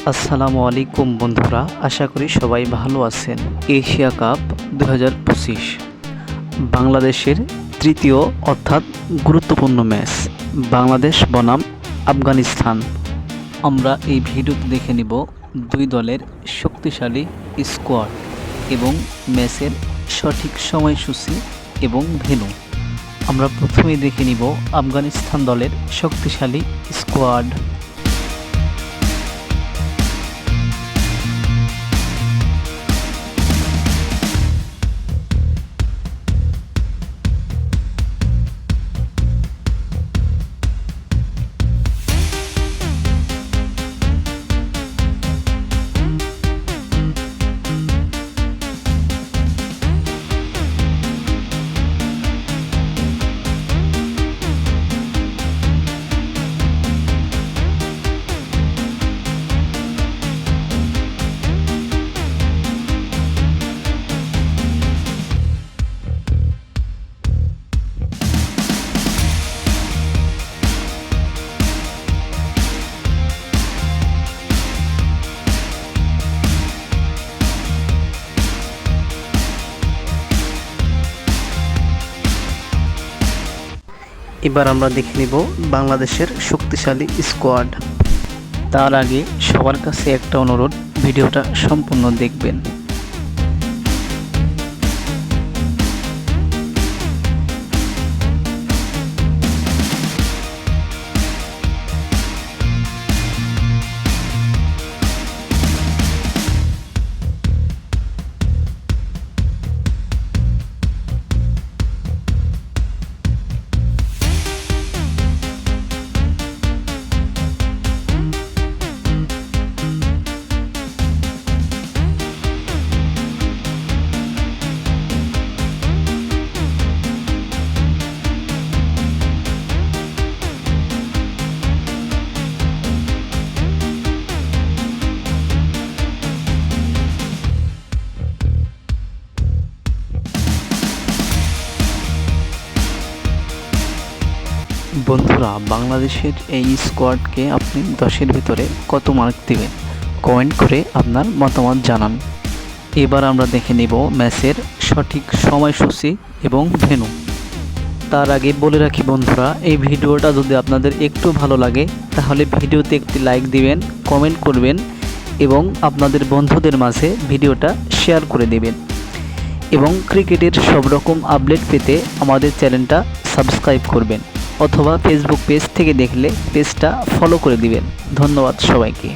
আসসালামু আলাইকুম বন্ধুরা, আশা করি সবাই ভালো আছেন। এশিয়া কাপ 2025 বাংলাদেশের তৃতীয় অর্থাৎ গুরুত্বপূর্ণ ম্যাচ, বাংলাদেশ বনাম আফগানিস্তান। আমরা এই ভিডিওতে দেখে নিব দুই দলের শক্তিশালী স্কোয়াড এবং ম্যাচের সঠিক সময়সূচি এবং ভেন্যু। আমরা প্রথমেই দেখে নিব আফগানিস্তান দলের শক্তিশালী স্কোয়াড। এবার আমরা দেখে নিব বাংলাদেশের শক্তিশালী স্কোয়াড। তার আগে সবার কাছে একটা অনুরোধ, ভিডিওটা সম্পূর্ণ দেখবেন। বন্ধুরা, বাংলাদেশের এই স্কোয়াডকে আপনি 10-এর ভিতরে কত মার্ক দিবেন? কমেন্ট করে আপনার মতামত জানান। এবার আমরা দেখে নেব ম্যাচের সঠিক সময়সূচি এবং ভেন্যু। তার আগে বলে রাখি বন্ধুরা, এই ভিডিওটা যদি আপনাদের একটু ভালো লাগে তাহলে ভিডিওতে একটি লাইক দিবেন, কমেন্ট করবেন এবং আপনাদের বন্ধুদের মাঝে ভিডিওটা শেয়ার করে দেবেন। এবং ক্রিকেটের সব রকম আপডেট পেতে আমাদের চ্যানেলটা সাবস্ক্রাইব করবেন, অথবা ফেসবুক পেজ থেকে দেখলে পেজটা ফলো করে দিবেন। ধন্যবাদ সবাইকে।